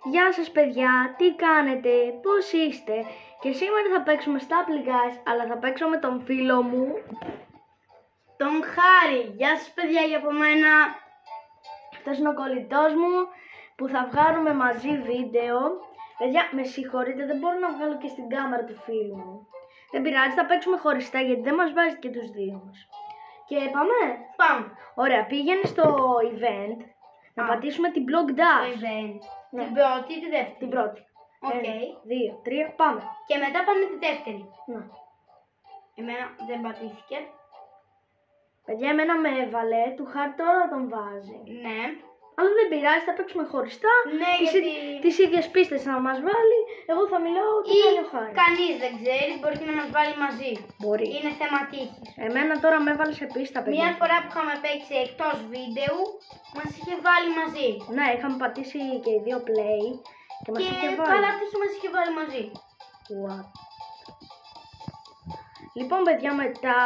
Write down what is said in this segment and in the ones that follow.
Γεια σας παιδιά, τι κάνετε, πώς είστε? Και σήμερα θα παίξουμε στα Apple Guys, αλλά θα παίξω με τον φίλο μου, τον Χάρη. Γεια σας παιδιά για από μένα. Αυτός είναι ο κολλητός μου που θα βγάλουμε μαζί βίντεο. Παιδιά, με συγχωρείτε, δεν μπορώ να βγάλω και στην κάμερα του φίλου μου. Δεν πειράζει, θα παίξουμε χωριστά γιατί δεν μας βάζει και τους δύο μας. Και πάμε. Πάμε. Ωραία, πήγαινε στο event. Να πατήσουμε την Block Dash. Το event. Ναι. Την πρώτη ή τη δεύτερη? Την πρώτη. Οκ. 1, 2, 3, πάμε. Και μετά πάμε τη δεύτερη. Ναι. Εμένα δεν πατήθηκε. Παιδιά, εμένα με έβαλε, του Χάρη τώρα τον βάζει. Ναι. Αλλά δεν πειράζει, θα παίξουμε χωριστά. Ναι, γιατί... Τις ίδιες πίστες να μας βάλει, εγώ θα μιλάω και Ή κάνει ο Χάρη. κανείς δεν ξέρει, μπορεί και να μας βάλει μαζί. Μπορεί. Είναι θέμα τύχης. Εμένα τώρα με έβαλε σε πίστα, παιδιά. Μια φορά που είχαμε παίξει εκτός βίντεο, μας είχε βάλει μαζί. Ναι, είχαμε πατήσει και οι δύο play και μας είχε Και βάλει. καλά τύχη μας είχε βάλει μαζί. What? Λοιπόν, παιδιά, μετά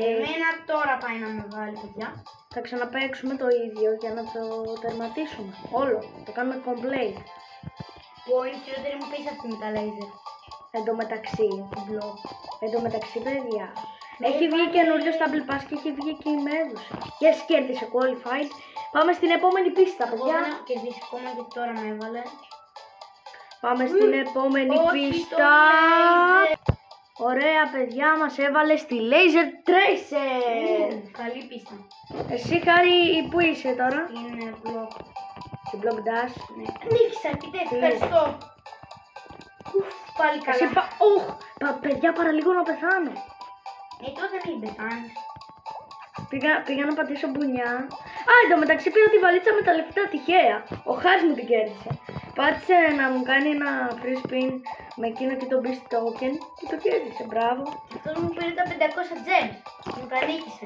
Εμένα τώρα πάει να με βάλει, παιδιά. θα ξαναπαίξουμε το ίδιο για να το τερματίσουμε. Όλο. Το κάνουμε complete. Που είναι η χειρότερη μου πίστα αυτή με τα λέιζερ. Εν τω μεταξύ, παιδιά, έχει βγει καινούριο στα Apple Pass και έχει βγει και η Μέδουσα. Και κέρδισε qualified. Πάμε στην επόμενη πίστα, Εγώ παιδιά. δεν έχω κερδίσει ακόμα και τώρα με έβαλε. Πάμε στην επόμενη Όχι, πίστα. το laser. Ωραία, παιδιά, μας έβαλε στη Laser Tracer. Καλή πίστα. Εσύ, Χάρη, που είσαι τώρα? Είναι blog. Στην Block Dash. Ναι. Νίκησα, επιτέλους, ευχαριστώ. Ουφ, πάλι καλά. Παιδιά, παραλίγο να πεθάνω. Τότε μην πεθάνεις. Πήγα να πατήσω μπουνιά. Α, εν τω μεταξύ πήρα τη βαλίτσα με τα λεφτά τυχαία. Ο Χάρης μου την κέρδισε. Πάτησε να μου κάνει ένα free spin με εκείνο και το beast token και το κέρδισε. Μπράβο. Αυτός μου πήρε τα 500 gems. Μου τα νίκησε.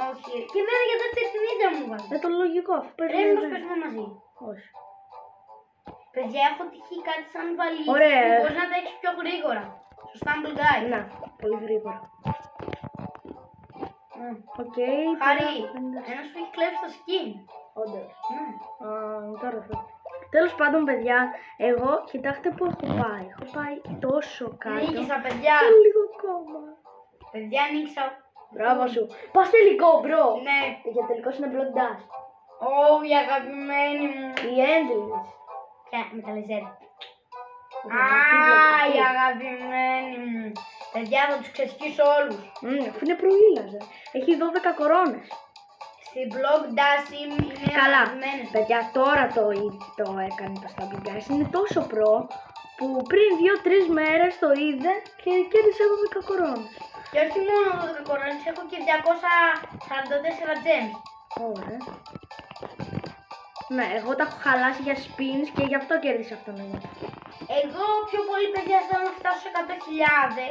Όχι. Και εμένα για δεύτερη την ίδια μου βάλει. Το λογικό, αφού Ρε, παίζουμε. μήπως παίζουμε μαζί. Όχι. Παιδιά, έχω τυχεί κάτι σαν βαλίτσα. Ωραία. Που μπορείς να τα έχεις πιο γρήγορα. Στο Stumble Guide. Να, πολύ γρήγορα. Οκ. Χάρη, ένας σου έχει κλέψει το skin. Όντως. Ναι. Τώρα θα. Τέλος πάντων, παιδιά, εγώ κοιτάξτε που έχω πάει. Έχω πάει τόσο κάτω. Νίκησα, παιδιά. Λίγο ακόμα. Παιδιά, νίκησα. Μπράβο σου. Πας τελικό, μπρο. Ναι. Για τελικός είναι Block Dash. Ω, η αγαπημένη μου. Η Endless. Ποια, με τα λεζέρ. Α, Η αγαπημένη μου. Παιδιά, θα τους ξεσκίσω όλους. Αφού είναι προήλαζε. Έχει 12 κορώνες. Στην Block Dash είναι Καλά. αγαπημένες. Παιδιά, τώρα το έκανε το Stumble Guys. Είναι τόσο προ που πριν 2-3 μέρες το είδε και κέρδισε 12 κορώνες. Και όχι μόνο 12 κορώνες, έχω και 244 gems. Ωραία. Ναι, εγώ τα έχω χαλάσει για spins και γι' αυτό κέρδισα αυτό να είναι. Εγώ πιο πολύ, παιδιά, θέλω να φτάσω σε 100.000.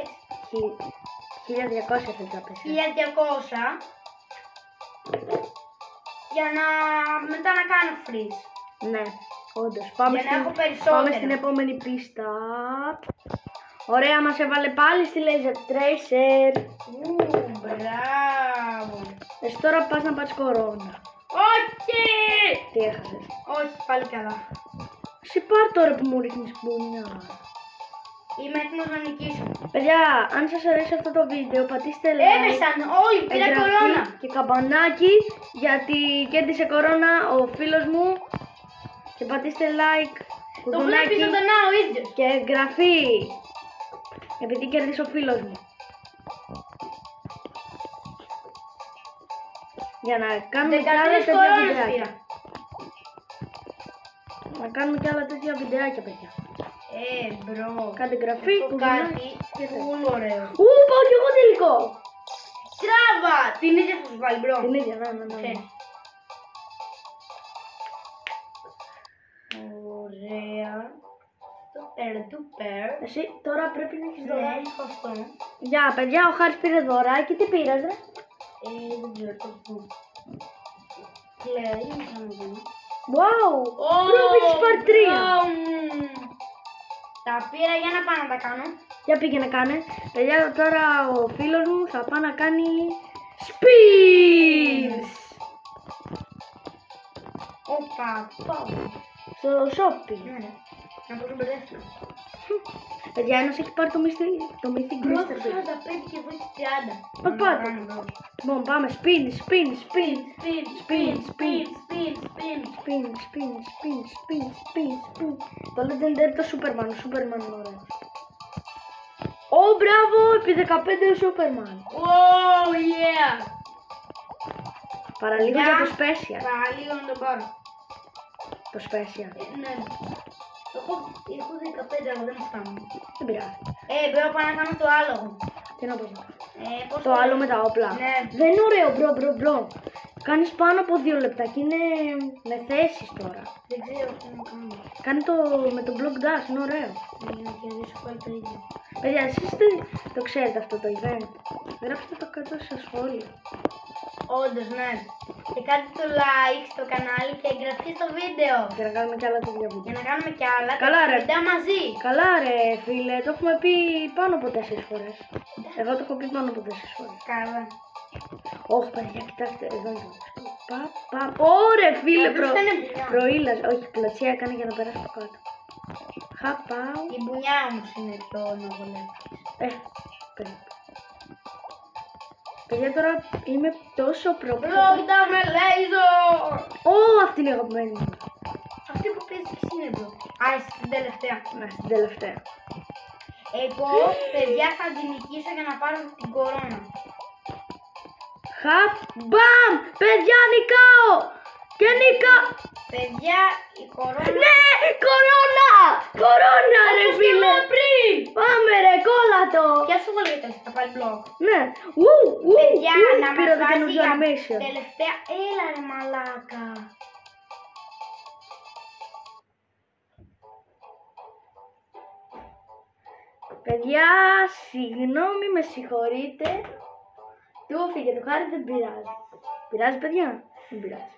1200 θα τα πέσει. 1200. Για να μετά να κάνω freeze. Ναι, όντως. Πάμε, Για να έχω περισσότερα. πάμε στην επόμενη πίστα. Ωραία, μας έβαλε πάλι στη Laser Tracer. Μπράβο. Εσύ τώρα πας να πάρεις κορώνα. Όχι! Τι έχασες? Όχι, πάλι καλά. Εσύ πάρ' τώρα που μου ρίχνεις μπουνιά. Είμαι έτοιμος να νικήσω. Παιδιά, αν σας αρέσει αυτό το βίντεο, πατήστε like, Έπεσαν όλοι, πήρα εγγραφή κορώνα. και καμπανάκι, γιατί κέρδισε κορώνα ο φίλος μου. Και πατήστε like, Το βλέπει ζωντανά ο ίδιος. και εγγραφή, επειδή κέρδισε ο φίλος μου. Για να κάνουμε και άλλα 13 τέτοια κορώνες βιντεάκια. πήρα. Να κάνουμε και άλλα τέτοια βιντεάκια, παιδιά. Μπρο. Κάντε εγγραφή, Έχω κάτι πολύ ωραίο. πάω κι εγώ τελικό. Τράβα! Την ίδια θα σου βάλει, μπρο. Την ίδια, ναι. Ξέρεις. Ωραία. Super. Εσύ τώρα πρέπει να έχεις Ναι, δώρα. έχω αυτό. Γεια, παιδιά, ο Χάρης πήρε δωράκι. Τι πήρες, ρε? Δεν ξέρω το πω. Κλαίει, θα μου δει. Wow! Πρέπει έχεις πάρει 3. Τα πήρα για να πάω να τα κάνω. Για πήγαινε κάνε. Παιδιά, τώρα ο φίλος μου θα πάει να κάνει spins. Όπα, πάω. Στο shopping. Ναι, ναι. Να πω μπερδεύτηκα. Παιδιά, ένας έχει πάρει το Mythic Πρώτο Mr. Beast. 45 και εγώ έχει 30. Μα πάτε. Λοιπόν, πάμε. Spin. Spin, spin, spin. Το Legendary το Superman. Ο Superman είναι ωραίος. Ω, μπράβο, επί 15 ο Superman. Oh, yeah. Παραλίγο για το Special. Παραλίγο να το πάρω. Το Special. Ναι. Έχω 15, αλλά δεν μου φτάνουν. Δεν πειράζει. Πρέπει να πάω να κάνω το άλλο. Τι να πω. Πώς Το άλλο με τα όπλα. Ναι. Δεν είναι ωραίο, μπρο. Κάνεις πάνω από 2 λεπτά και είναι με θέσεις τώρα. Δεν ξέρω τι να κάνω. Κάνει το με το block dash, είναι ωραίο. Για να κερδίσω πάλι το ίδιο. Παιδιά, εσείς το ξέρετε αυτό το event. Γράψτε το κάτω στα σχόλια. Όντως, ναι. Και κάντε το like στο κανάλι και εγγραφή στο βίντεο. Για να κάνουμε κι άλλα τέτοια βίντεο. Για να κάνουμε κι άλλα. Καλά, και ρε. βίντεο μαζί. Καλά ρε φίλε, το έχουμε πει πάνω από 4 φορές. Εγώ το έχω πει πάνω από 4 φορές. Καλά. Όχι παιδιά, κοιτάξτε, εδώ είναι το Ωρε φίλε, Όντως ήταν μπουνιά. προήλαζε. Όχι, πλατσία έκανε για να περάσει από κάτω. Χαπάω. Η μπουνιά όμως είναι πιο νοβολεύτη. Περίπου. Παιδιά, τώρα είμαι τόσο προπρό. Πρώτα με λέιζορ. Αυτή είναι η αγαπημένη μου. Αυτή που παίζει και είναι εδώ. Α, είσαι στην τελευταία. Ναι, στην τελευταία. Εγώ, παιδιά, θα την νικήσω για να πάρω την κορώνα. Χαπ, μπαμ! Παιδιά, νικάω! Και νικά! Παιδιά, η κορώνα... Ναι! Κορώνα! Κορώνα ρε φίλε! Πάμε ρε, κόλλατο! Ποια σου βολεύεται, θα πάρει μπλοκ. Ναι! Παιδιά, να πήρα μας το βάζει καινούργιο για animation. τελευταία... Έλα ρε μαλάκα. Παιδιά, συγγνώμη, με συγχωρείτε. Του έφυγε το χάρι, δεν πειράζει. Πειράζει παιδιά? Δεν πειράζει.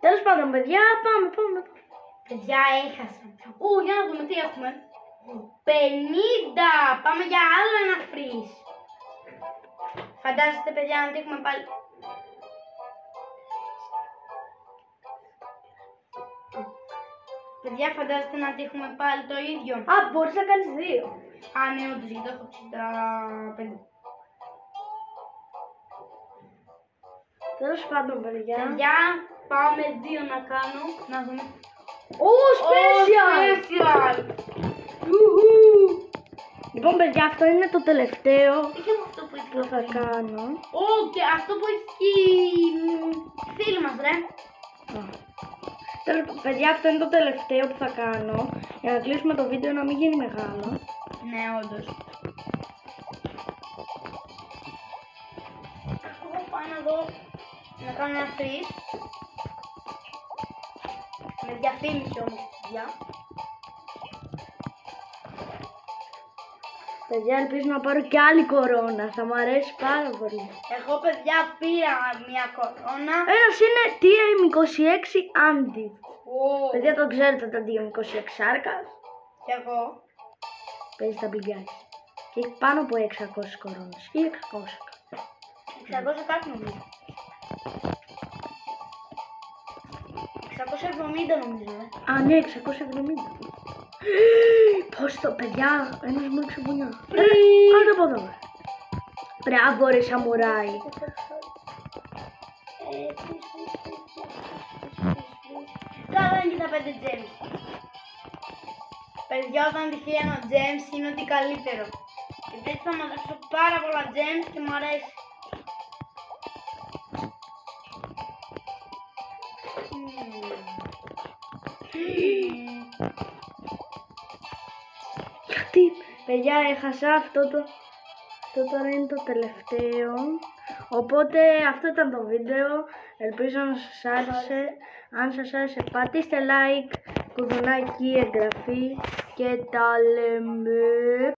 Τέλος πάντων παιδιά, πάμε. Παιδιά, έχασα. Για να δούμε τι έχουμε. 50! Πάμε για άλλο ένα freeze. Φαντάζεστε παιδιά να έχουμε πάλι... Παιδιά, φαντάζεστε να έχουμε πάλι το ίδιο. Μπορείς να κάνεις 2. Ναι, όντως, γιατί έχω 65. Τέλος πάντων παιδιά. Παιδιά, πάμε 2 να κάνω. Να δούμε. Special! Λοιπόν παιδιά, αυτό είναι το τελευταίο Είχε αυτό που που θα κάνω. και αυτό που έχει η φίλη μας, ρε. Παιδιά, αυτό είναι το τελευταίο που θα κάνω για να κλείσουμε το βίντεο να μην γίνει μεγάλο. Ναι, όντως. Εγώ πάω να δω να κάνω ένα freeze. Με διαφήμιση όμως, παιδιά. Παιδιά, ελπίζω να πάρω και άλλη κορώνα. Θα μου αρέσει πάρα πολύ. Εγώ, παιδιά, πήρα μια κορώνα. Ένας είναι TM26 Andy. Παιδιά, το ξέρετε το TM26 Άρκας. Κι εγώ. Παίζει τα μπλιγκάρια. Και έχει πάνω από 600 κορώνες. Ή 600. 600 κάτι νομίζω. 670 νομίζω, Ναι, 670. Πώς το, παιδιά, ένας μου έξω μπουνιά. Άντε από εδώ. Μπράβο ρε σαμουράι. Καλά είναι και τα 5 gems. Παιδιά, όταν τυχαίνω gems είναι ότι καλύτερο. Γιατί έτσι θα μαζέψω πάρα πολλά gems και μου αρέσει. Γιατί, παιδιά, έχασα αυτό τώρα είναι το τελευταίο. Οπότε αυτό ήταν το βίντεο. Ελπίζω να σας άρεσε. Αν σας άρεσε πατήστε like, κουδουνάκι, εγγραφή και τα λέμε.